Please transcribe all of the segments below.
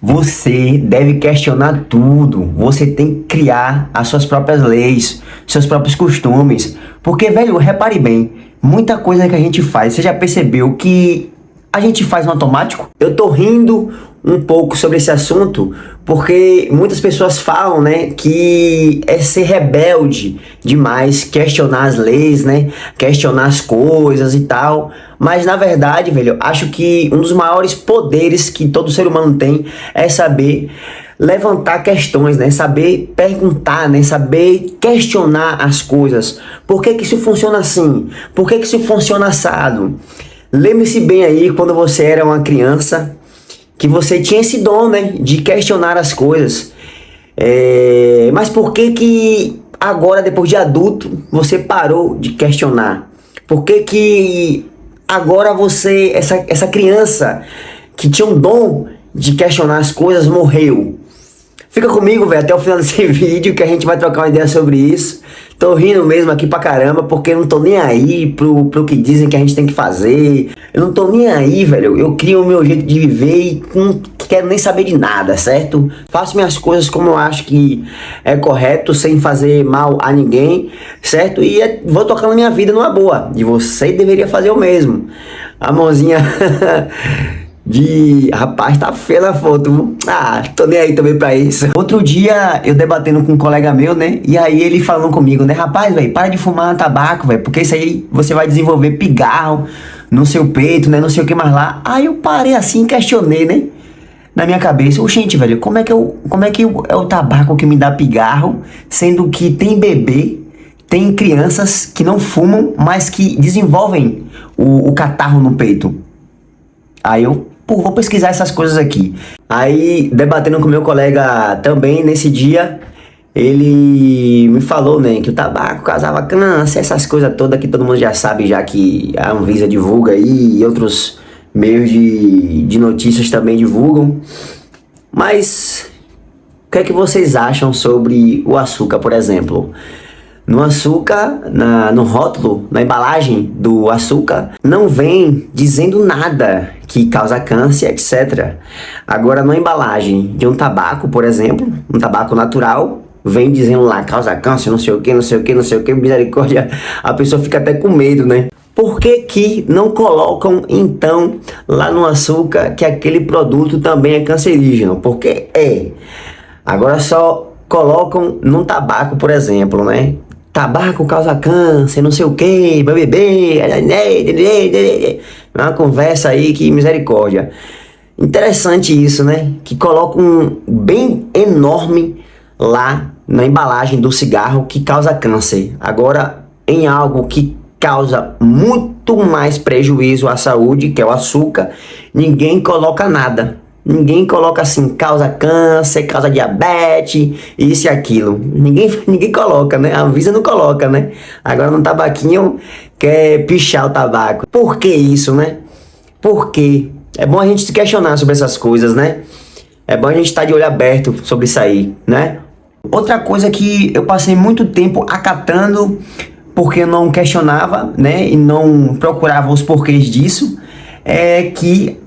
Você deve questionar tudo. Você tem que criar as suas próprias leis, seus próprios costumes. Porque, velho, repare bem, muita coisa que a gente faz, você já percebeu que a gente faz no automático? Eu tô rindo um pouco sobre esse assunto porque muitas pessoas falam, né, que é ser rebelde demais, questionar as leis, né, questionar as coisas e tal. Mas na verdade, velho, acho que um dos maiores poderes que todo ser humano tem é saber levantar questões, né? Saber perguntar, né? Saber questionar as coisas. Por que que isso funciona assim? Por que que isso funciona assado? Lembre-se bem aí quando você era uma criança que você tinha esse dom, né? De questionar as coisas. Mas por que que agora, depois de adulto, você parou de questionar? Por que que agora você, essa criança que tinha um dom de questionar as coisas, morreu? Fica comigo, velho, até o final desse vídeo que a gente vai trocar uma ideia sobre isso. Tô rindo mesmo aqui pra caramba, porque eu não tô nem aí pro que dizem que a gente tem que fazer. Eu não tô nem aí, velho. Eu crio o meu jeito de viver e não quero nem saber de nada, certo? Faço minhas coisas como eu acho que é correto, sem fazer mal a ninguém, certo? E vou tocando minha vida numa boa. E você deveria fazer o mesmo. A mãozinha... Rapaz, tá feia na foto, viu? Ah, tô nem aí também pra isso. Outro dia, eu debatendo com um colega meu, né? E aí ele falando comigo, né? Rapaz, velho, para de fumar tabaco, velho. Porque isso aí você vai desenvolver pigarro no seu peito, né? Não sei o que mais lá. Aí eu parei assim e questionei, né? Na minha cabeça, gente, velho, como é que é o tabaco que me dá pigarro, sendo que tem bebê, tem crianças que não fumam, mas que desenvolvem o catarro no peito. Aí eu, vou pesquisar essas coisas aqui. Aí, debatendo com meu colega também nesse dia, ele me falou, né, que o tabaco causava câncer, essas coisas todas que todo mundo já sabe, já que a Anvisa divulga aí e outros meios de notícias também divulgam. Mas, o que é que vocês acham sobre o açúcar, por exemplo? No açúcar, no rótulo, na embalagem do açúcar, não vem dizendo nada que causa câncer, etc. Agora, na embalagem de um tabaco, por exemplo, um tabaco natural, vem dizendo lá, causa câncer, não sei o que, não sei o que, não sei o que, misericórdia, a pessoa fica até com medo, né? Por que que não colocam, então, lá no açúcar que aquele produto também é cancerígeno? Porque é. Agora só colocam num tabaco, por exemplo, né? Tabaco causa câncer, não sei o que, bebê, uma conversa aí que misericórdia. Interessante isso, né? Que colocam um bem enorme lá na embalagem do cigarro que causa câncer. Agora, em algo que causa muito mais prejuízo à saúde, que é o açúcar, ninguém coloca nada. Ninguém coloca assim, causa câncer, causa diabetes, isso e aquilo. Ninguém coloca, né? A Anvisa não coloca, né? Agora no tabaquinho quer pichar o tabaco. Por que isso, né? Por quê? É bom a gente se questionar sobre essas coisas, né? É bom a gente estar de olho aberto sobre isso aí, né? Outra coisa que eu passei muito tempo acatando, porque eu não questionava, né? E não procurava os porquês disso, é que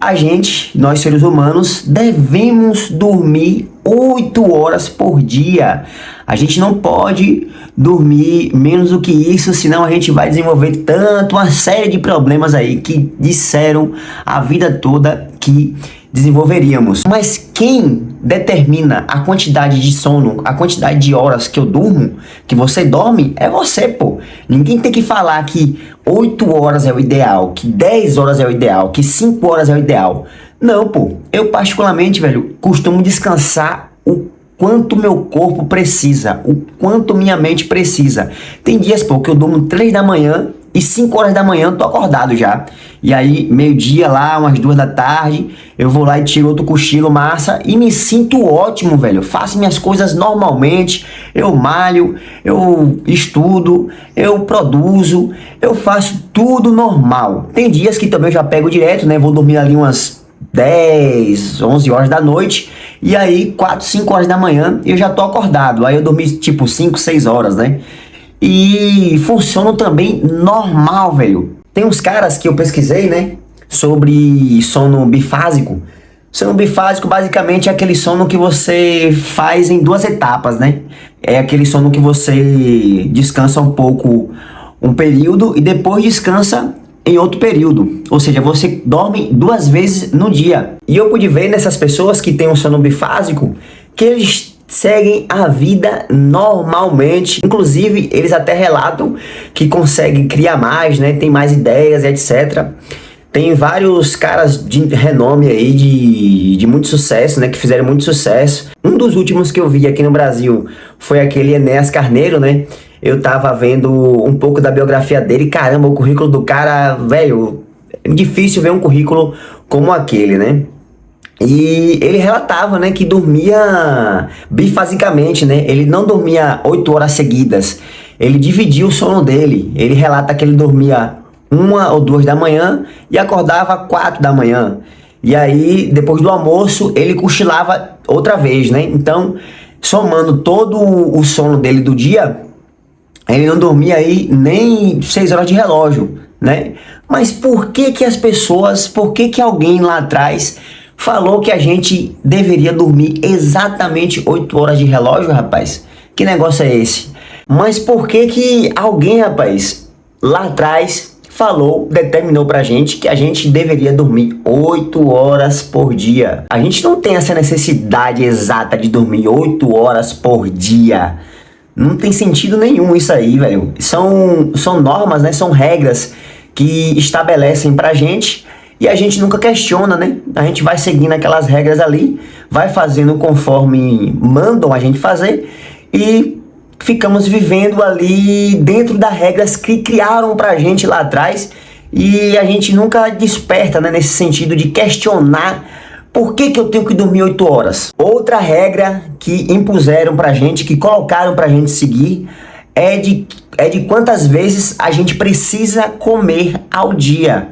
nós seres humanos, devemos dormir 8 horas por dia. A gente não pode dormir menos do que isso, senão a gente vai desenvolver uma série de problemas aí que disseram a vida toda que desenvolveríamos. Mas quem determina a quantidade de sono, a quantidade de horas que eu durmo, que você dorme, é você, pô. Ninguém tem que falar que 8 horas é o ideal, que 10 horas é o ideal, que 5 horas é o ideal. Não, pô. Eu particularmente, velho, costumo descansar o quanto meu corpo precisa, o quanto minha mente precisa. Tem dias, pô, que eu durmo 3 da manhã e 5 horas da manhã eu tô acordado já. E aí, meio-dia lá, umas 2 da tarde, eu vou lá e tiro outro cochilo massa e me sinto ótimo, velho. Faço minhas coisas normalmente, eu malho, eu estudo, eu produzo, eu faço tudo normal. Tem dias que também eu já pego direto, né? Vou dormir ali umas 10, 11 horas da noite. E aí, 4, 5 horas da manhã, eu já tô acordado. Aí eu dormi tipo 5, 6 horas, né? E funciona também normal, velho. Tem uns caras que eu pesquisei, né, sobre sono bifásico, Sono bifásico basicamente é aquele sono que você faz em duas etapas, né? É aquele sono que você descansa um pouco um período e depois descansa em outro período. Ou seja, você dorme duas vezes no dia. E eu pude ver nessas pessoas que têm um sono bifásico que eles seguem a vida normalmente. Inclusive, eles até relatam que conseguem criar mais, né? Tem mais ideias, etc. Tem vários caras de renome aí, de muito sucesso, né? Que fizeram muito sucesso. Um dos últimos que eu vi aqui no Brasil foi aquele Enéas Carneiro, né? Eu tava vendo um pouco da biografia dele. Caramba, o currículo do cara, velho, é difícil ver um currículo como aquele, né? E ele relatava, né, que dormia bifasicamente, né? Ele não dormia 8 horas seguidas. Ele dividia o sono dele. Ele relata que ele dormia 1 ou 2 da manhã e acordava 4 da manhã. E aí, depois do almoço, ele cochilava outra vez, né? Então, somando todo o sono dele do dia, ele não dormia aí nem 6 horas de relógio, né? Mas por que que alguém lá atrás falou que a gente deveria dormir exatamente 8 horas de relógio, rapaz? Que negócio é esse? Mas por que que alguém, rapaz, lá atrás determinou pra gente que a gente deveria dormir 8 horas por dia? A gente não tem essa necessidade exata de dormir 8 horas por dia. Não tem sentido nenhum isso aí, velho. São normas, né? São regras que estabelecem pra gente e a gente nunca questiona, né? A gente vai seguindo aquelas regras ali, vai fazendo conforme mandam a gente fazer e ficamos vivendo ali dentro das regras que criaram pra gente lá atrás e a gente nunca desperta, né, nesse sentido de questionar por que que eu tenho que dormir 8 horas. Outra regra que impuseram pra gente, que colocaram pra gente seguir, é de quantas vezes a gente precisa comer ao dia.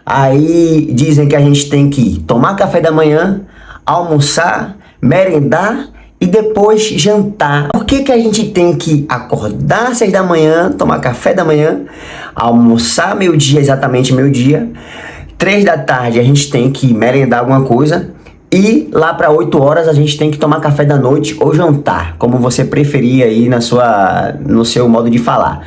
Aí dizem que a gente tem que tomar café da manhã, almoçar, merendar e depois jantar. Por que que a gente tem que acordar às 6 da manhã, tomar café da manhã, almoçar meio-dia, exatamente meio-dia, 3 da tarde a gente tem que merendar alguma coisa e lá para 8 horas a gente tem que tomar café da noite ou jantar, como você preferir aí no seu modo de falar.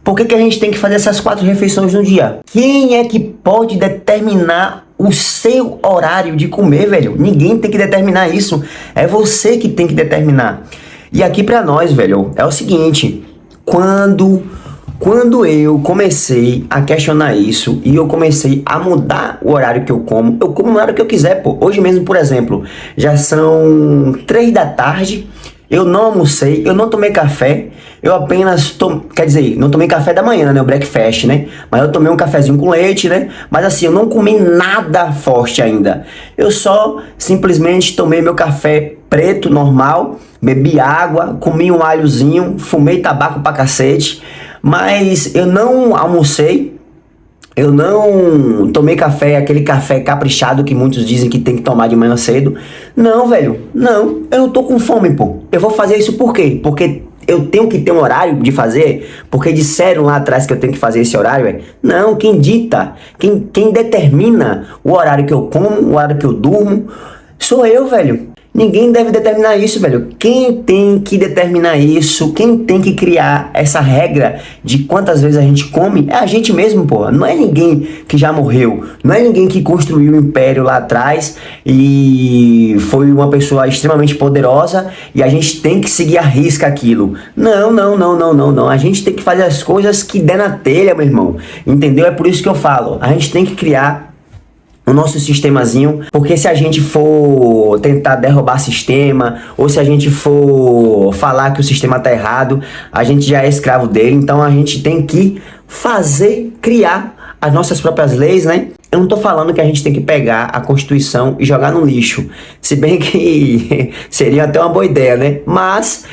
Por que que a gente tem que fazer essas 4 refeições no dia? Quem é que pode determinar o seu horário de comer, velho? Ninguém tem que determinar isso. É você que tem que determinar. E aqui pra nós, velho, é o seguinte. Quando eu comecei a questionar isso e eu comecei a mudar o horário que eu como no horário que eu quiser, pô. Hoje mesmo, por exemplo, já são 3 da tarde, eu não almocei, eu não tomei café, eu apenas quer dizer, não tomei café da manhã, né, o breakfast, né, mas eu tomei um cafezinho com leite, né, mas assim, eu não comi nada forte ainda, eu só simplesmente tomei meu café preto, normal, bebi água, comi um alhozinho, fumei tabaco pra cacete, mas eu não almocei, eu não tomei café, aquele café caprichado que muitos dizem que tem que tomar de manhã cedo. Não, velho, não, eu não tô com fome, pô. Eu vou fazer isso por quê? Porque eu tenho que ter um horário de fazer? Porque disseram lá atrás que eu tenho que fazer esse horário, velho? Não, quem dita, quem determina o horário que eu como, o horário que eu durmo, sou eu, velho. Ninguém deve determinar isso, velho. Quem tem que determinar isso, quem tem que criar essa regra de quantas vezes a gente come, é a gente mesmo, pô. Não é ninguém que já morreu. Não é ninguém que construiu o império lá atrás e foi uma pessoa extremamente poderosa e a gente tem que seguir à risca aquilo. Não, não, não, não, não, não. A gente tem que fazer as coisas que der na telha, meu irmão. Entendeu? É por isso que eu falo. A gente tem que criar o nosso sistemazinho, porque se a gente for tentar derrubar sistema, ou se a gente for falar que o sistema tá errado, a gente já é escravo dele, então a gente tem que criar as nossas próprias leis, né? Eu não tô falando que a gente tem que pegar a Constituição e jogar no lixo, se bem que seria até uma boa ideia, né? Mas,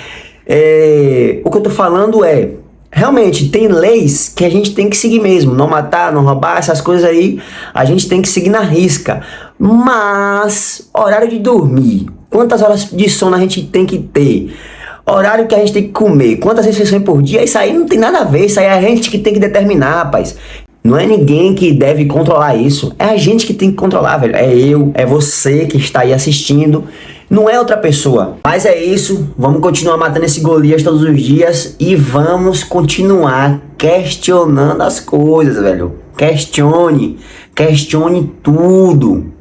o que eu tô falando é, realmente, tem leis que a gente tem que seguir mesmo. Não matar, não roubar, essas coisas aí, a gente tem que seguir na risca. Mas, horário de dormir, quantas horas de sono a gente tem que ter? Horário que a gente tem que comer, quantas refeições por dia, isso aí não tem nada a ver. Isso aí é a gente que tem que determinar, rapaz. Não é ninguém que deve controlar isso. É a gente que tem que controlar, velho. É eu, é você que está aí assistindo. Não é outra pessoa. Mas é isso. Vamos continuar matando esse Golias todos os dias. E vamos continuar questionando as coisas, velho. Questione. Questione tudo.